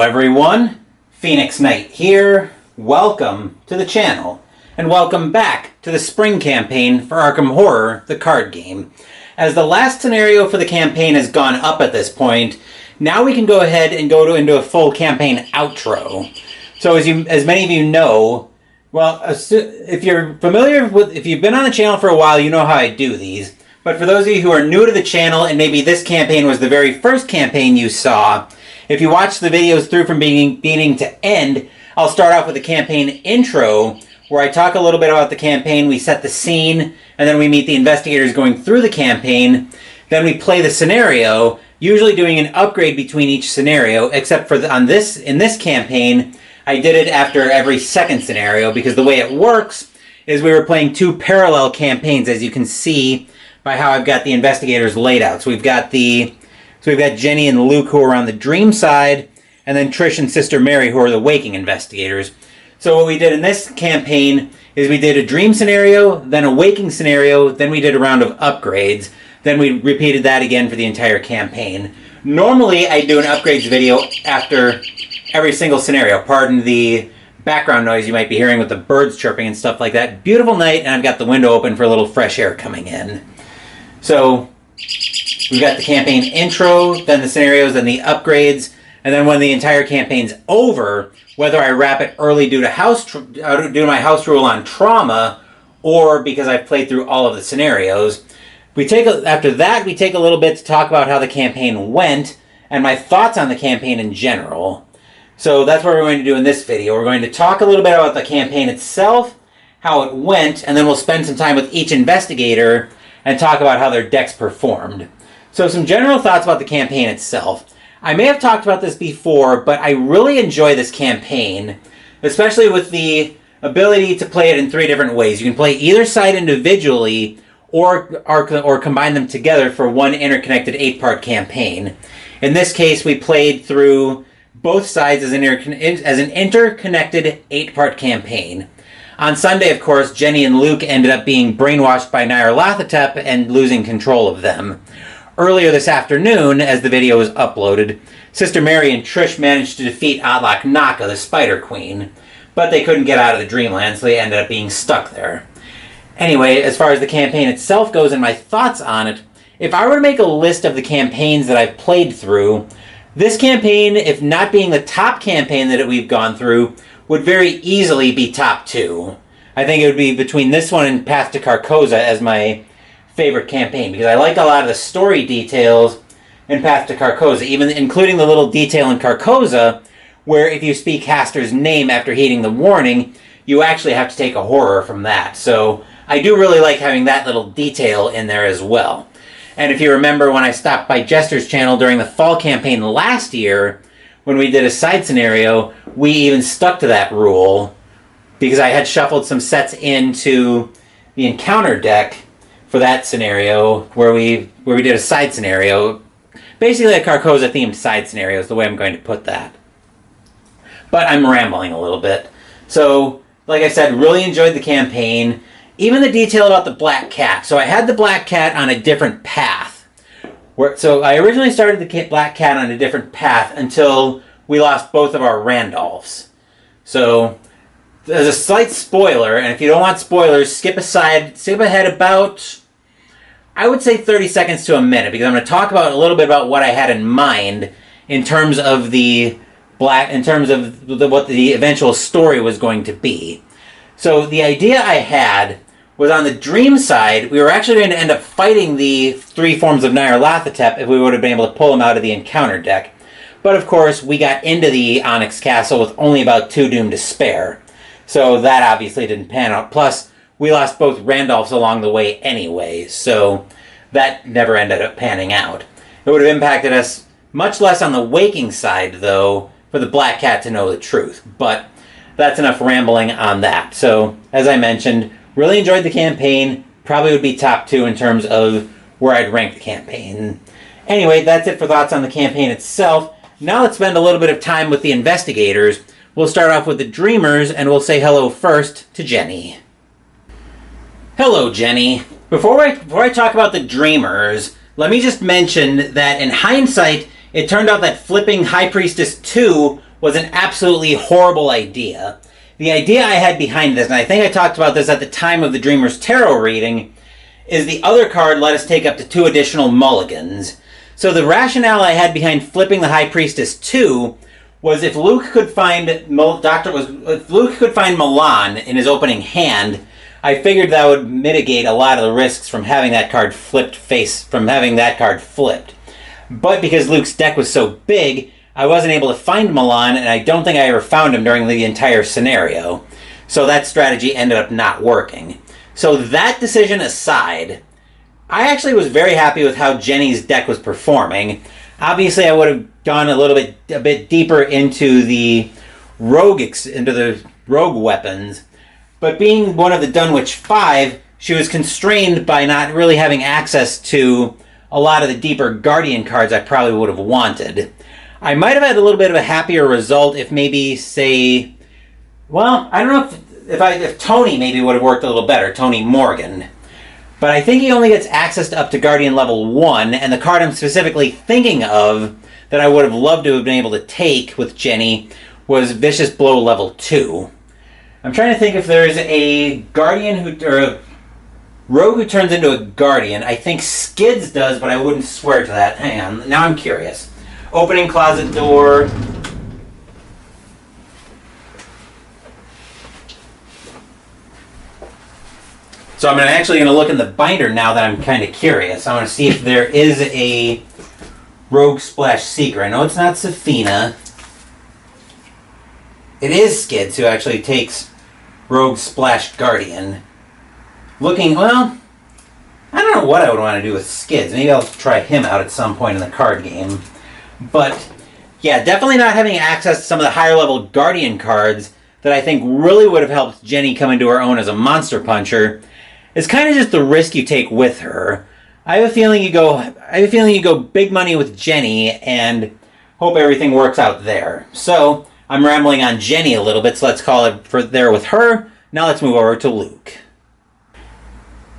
everyone, Phoenix Knight here. Welcome to the channel, and welcome back to the spring campaign for Arkham Horror, the card game. As the last scenario for the campaign has gone up at this point, now we can go ahead and go into a full campaign outro. So as many of you know, well, if you're familiar with, if you've been on the channel for a while, you know how I do these. But for those of you who are new to the channel, and maybe this campaign was the very first campaign you saw, if you watch the videos through from beginning to end, I'll start off with a campaign intro where I talk a little bit about the campaign, we set the scene, and then we meet the investigators going through the campaign. Then we play the scenario, usually doing an upgrade between each scenario, except for in this campaign, I did it after every second scenario, because the way it works is we were playing two parallel campaigns, as you can see by how I've got the investigators laid out. So we've got Jenny and Luke, who are on the dream side, and then Trish and Sister Mary, who are the waking investigators. So what we did in this campaign is we did a dream scenario, then a waking scenario, then we did a round of upgrades, then we repeated that again for the entire campaign. Normally, I do an upgrades video after every single scenario. Pardon the background noise you might be hearing with the birds chirping and stuff like that. Beautiful night, and I've got the window open for a little fresh air coming in. So we've got the campaign intro, then the scenarios, then the upgrades, and then when the entire campaign's over, whether I wrap it early due to my house rule on trauma, or because I've played through all of the scenarios, after that we take a little bit to talk about how the campaign went and my thoughts on the campaign in general. So that's what we're going to do in this video. We're going to talk a little bit about the campaign itself, how it went, and then we'll spend some time with each investigator and talk about how their decks performed. So some general thoughts about the campaign itself. I may have talked about this before, but I really enjoy this campaign, especially with the ability to play it in three different ways. You can play either side individually or combine them together for one interconnected 8-part campaign. In this case, we played through both sides as an interconnected 8-part campaign. On Sunday, of course, Jenny and Luke ended up being brainwashed by Nyarlathotep and losing control of them. Earlier this afternoon, as the video was uploaded, Sister Mary and Trish managed to defeat Atlak Naka, the Spider Queen, but they couldn't get out of the Dreamland, so they ended up being stuck there. Anyway, as far as the campaign itself goes and my thoughts on it, if I were to make a list of the campaigns that I've played through, this campaign, if not being the top campaign that we've gone through, would very easily be top 2. I think it would be between this one and Path to Carcosa as my favorite campaign, because I like a lot of the story details in Path to Carcosa, even including the little detail in Carcosa where if you speak Hastur's name after heeding the warning, you actually have to take a horror from that. So I do really like having that little detail in there as well. And if you remember when I stopped by Jester's channel during the fall campaign last year, when we did a side scenario, we even stuck to that rule because I had shuffled some sets into the encounter deck for that scenario where we did a side scenario. Basically a Carcosa themed side scenario is the way I'm going to put that. But I'm rambling a little bit. So, like I said, really enjoyed the campaign. Even the detail about the Black Cat. So I had the Black Cat on a different path. So I originally started the Black Cat on a different path until we lost both of our Randolphs. So there's a slight spoiler, and if you don't want spoilers, skip ahead about, I would say 30 seconds to a minute, because I'm going to talk about a little bit about what I had in mind in terms of what the eventual story was going to be. So the idea I had was on the dream side, we were actually going to end up fighting the 3 forms of Nyarlathotep if we would have been able to pull them out of the encounter deck. But of course, we got into the Onyx Castle with only about 2 doom to spare. So that obviously didn't pan out. Plus, we lost both Randolphs along the way anyway, so that never ended up panning out. It would have impacted us much less on the waking side, though, for the Black Cat to know the truth. But that's enough rambling on that. So, as I mentioned, really enjoyed the campaign. Probably would be top 2 in terms of where I'd rank the campaign. Anyway, that's it for thoughts on the campaign itself. Now let's spend a little bit of time with the investigators. We'll start off with the Dreamers, and we'll say hello first to Jenny. Hello, Jenny. Before I talk about the Dreamers, let me just mention that in hindsight, it turned out that flipping High Priestess 2 was an absolutely horrible idea. The idea I had behind this, and I think I talked about this at the time of the Dreamer's Tarot reading, is the other card let us take up to 2 additional mulligans. So the rationale I had behind flipping the High Priestess 2 was if Luke could find Milan in his opening hand, I figured that would mitigate a lot of the risks from having that card flipped. But because Luke's deck was so big, I wasn't able to find Milan, and I don't think I ever found him during the entire scenario. So that strategy ended up not working. So that decision aside, I actually was very happy with how Jenny's deck was performing. Obviously, I would have gone a bit deeper into the rogue weapons, but being one of the Dunwich 5, she was constrained by not really having access to a lot of the deeper Guardian cards I probably would have wanted. I might have had a little bit of a happier result if maybe, say, well, I don't know if Tony maybe would have worked a little better, Tony Morgan. But I think he only gets access to up to Guardian level 1, and the card I'm specifically thinking of that I would have loved to have been able to take with Jenny was Vicious Blow level 2. I'm trying to think if there's a Guardian or a Rogue who turns into a Guardian. I think Skids does, but I wouldn't swear to that. Hang on, now I'm curious. Opening closet door. So I'm actually going to look in the binder now that I'm kind of curious. I want to see if there is a Rogue Splash Seeker. I know it's not Safina. It is Skids who actually takes Rogue Splash Guardian. Looking, well, I don't know what I would want to do with Skids. Maybe I'll try him out at some point in the card game. But, yeah, definitely not having access to some of the higher level Guardian cards that I think really would have helped Jenny come into her own as a monster puncher is kind of just the risk you take with her. I have a feeling you go big money with Jenny and hope everything works out there. So, I'm rambling on Jenny a little bit, so let's call it for there with her. Now let's move over to Luke.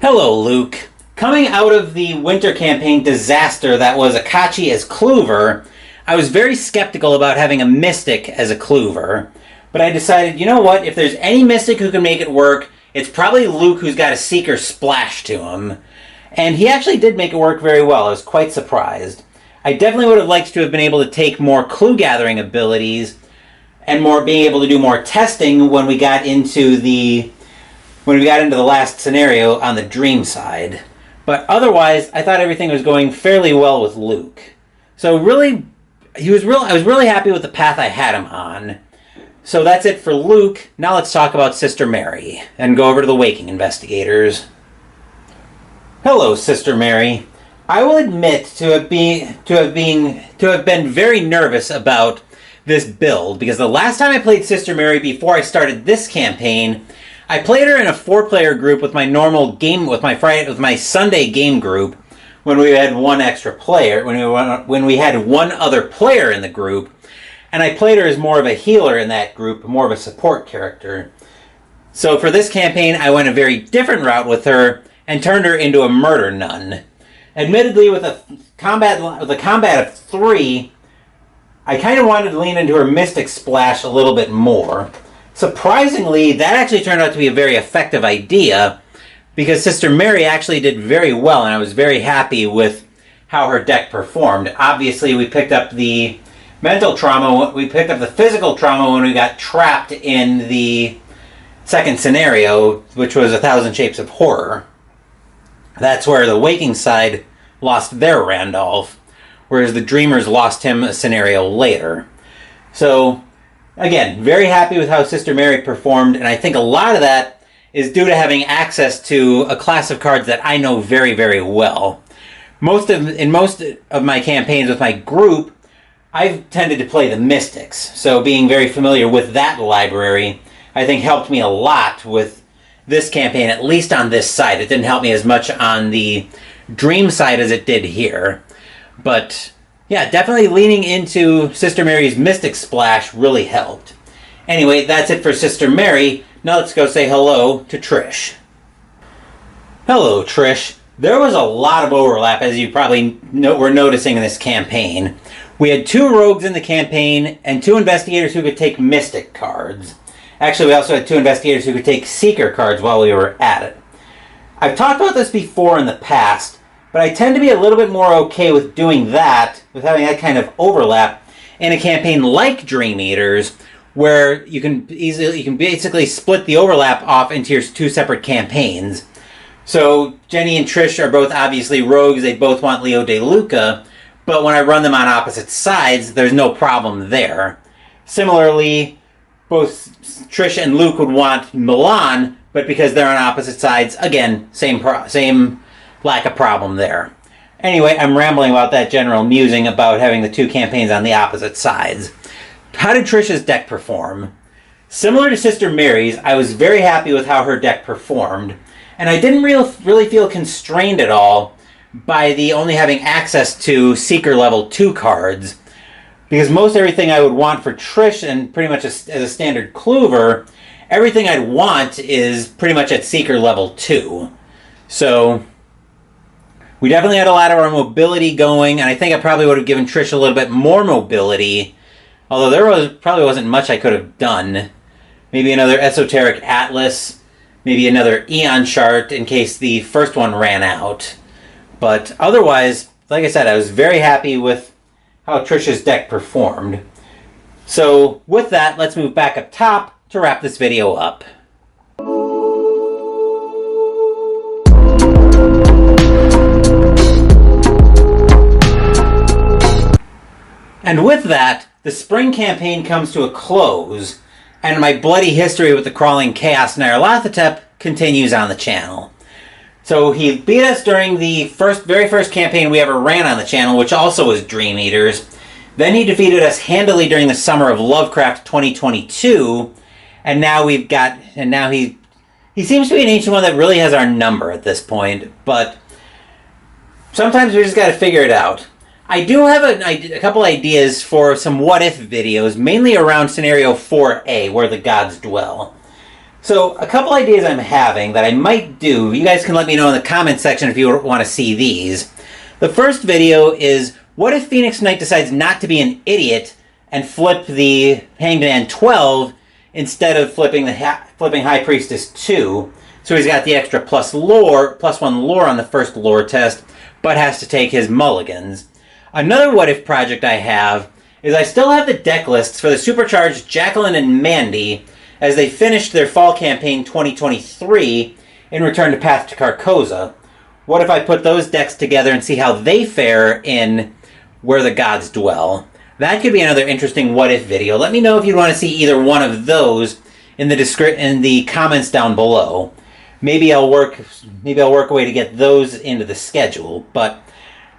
Hello, Luke. Coming out of the winter campaign disaster that was Akachi as Kluver, I was very skeptical about having a Mystic as a Kluver. But I decided, you know what, if there's any Mystic who can make it work, it's probably Luke who's got a Seeker Splash to him. And he actually did make it work very well. I was quite surprised. I definitely would have liked to have been able to take more clue gathering abilities and being able to do more testing when we got into the last scenario on the dream side. But otherwise, I thought everything was going fairly well with Luke. So really, I was really happy with the path I had him on. So that's it for Luke. Now let's talk about Sister Mary and go over to the Waking Investigators. Hello, Sister Mary. I will admit to have been very nervous about this build because the last time I played Sister Mary before I started this campaign, I played her in a 4-player group with my normal game with my Sunday game group when we had one extra player when we had one other player in the group, and I played her as more of a healer in that group, more of a support character. So for this campaign, I went a very different route with her and turned her into a murder nun. Admittedly, with a combat of 3, I kind of wanted to lean into her Mystic Splash a little bit more. Surprisingly, that actually turned out to be a very effective idea because Sister Mary actually did very well, and I was very happy with how her deck performed. Obviously, we picked up the mental trauma, we picked up the physical trauma when we got trapped in the second scenario, which was 1,000 Shapes of Horror. That's where the Waking side lost their Randolph, whereas the Dreamers lost him a scenario later. So, again, very happy with how Sister Mary performed, and I think a lot of that is due to having access to a class of cards that I know very, very well. In most of my campaigns with my group, I've tended to play the Mystics, so being very familiar with that library, I think helped me a lot with this campaign, at least on this side. It didn't help me as much on the Dream side as it did here. But yeah, definitely leaning into Sister Mary's Mystic Splash really helped. Anyway, that's it for Sister Mary. Now let's go say hello to Trish. Hello, Trish. There was a lot of overlap, as you probably were noticing in this campaign. We had 2 rogues in the campaign and 2 investigators who could take mystic cards. Actually, we also had 2 investigators who could take seeker cards while we were at it. I've talked about this before in the past, but I tend to be a little bit more okay with doing that, with having that kind of overlap in a campaign like Dream Eaters, where you can basically split the overlap off into your 2 separate campaigns. So Jenny and Trish are both obviously rogues. They both want Leo De Luca, but when I run them on opposite sides, there's no problem there. Similarly, both Trish and Luke would want Milan, but because they're on opposite sides, again, same lack of problem there. Anyway, I'm rambling about that general musing about having the 2 campaigns on the opposite sides. How did Trish's deck perform? Similar to Sister Mary's, I was very happy with how her deck performed, and I didn't really feel constrained at all by the only having access to Seeker level 2 cards, because most everything I would want for Trish, and pretty much as a standard Kluver, everything I'd want is pretty much at Seeker level 2. So we definitely had a lot of our mobility going, and I think I probably would have given Trish a little bit more mobility, although there probably wasn't much I could have done. Maybe another Esoteric Atlas, maybe another Eon Chart in case the first one ran out. But otherwise, like I said, I was very happy with how Trish's deck performed. So with that, let's move back up top to wrap this video up. And with that, the spring campaign comes to a close, and my bloody history with the Crawling Chaos Nyarlathotep continues on the channel. So he beat us during the very first campaign we ever ran on the channel, which also was Dream Eaters. Then he defeated us handily during the summer of Lovecraft 2022, and now he seems to be an Ancient One that really has our number at this point, but sometimes we just got to figure it out. I do have a couple ideas for some what-if videos, mainly around Scenario 4A, where the gods dwell. So, a couple ideas I'm having that I might do. You guys can let me know in the comment section if you want to see these. The first video is, what if Phoenix Knight decides not to be an idiot and flip the Hanged Man 12 instead of flipping High Priestess 2? So he's got the extra +1 lore on the first lore test, but has to take his mulligans. Another what-if project I have is I still have the deck lists for the Supercharged Jacqueline and Mandy as they finished their Fall Campaign 2023 in Return to Path to Carcosa. What if I put those decks together and see how they fare in Where the Gods Dwell? That could be another interesting what-if video. Let me know if you'd want to see either one of those in the comments down below. Maybe I'll work a way to get those into the schedule, but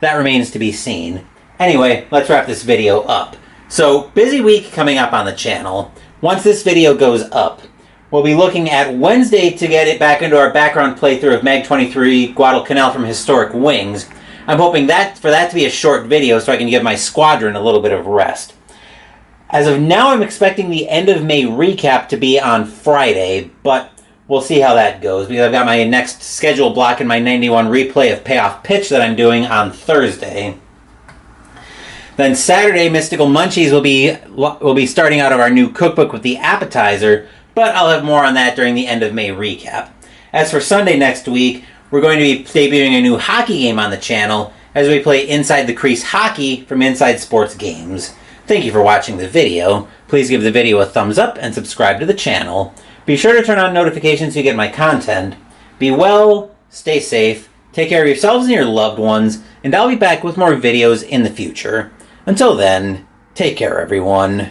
that remains to be seen. Anyway, let's wrap this video up. So, busy week coming up on the channel. Once this video goes up, we'll be looking at Wednesday to get it back into our background playthrough of Mag 23 Guadalcanal from Historic Wings. I'm hoping for that to be a short video so I can give my squadron a little bit of rest. As of now, I'm expecting the end of May recap to be on Friday, but we'll see how that goes, because I've got my next schedule block in my 91 replay of Payoff Pitch that I'm doing on Thursday. Then Saturday, Mystical Munchies will be starting out of our new cookbook with the appetizer, but I'll have more on that during the end of May recap. As for Sunday next week, we're going to be debuting a new hockey game on the channel as we play Inside the Crease Hockey from Inside Sports Games. Thank you for watching the video. Please give the video a thumbs up and subscribe to the channel. Be sure to turn on notifications so you get my content. Be well, stay safe, take care of yourselves and your loved ones, and I'll be back with more videos in the future. Until then, take care everyone.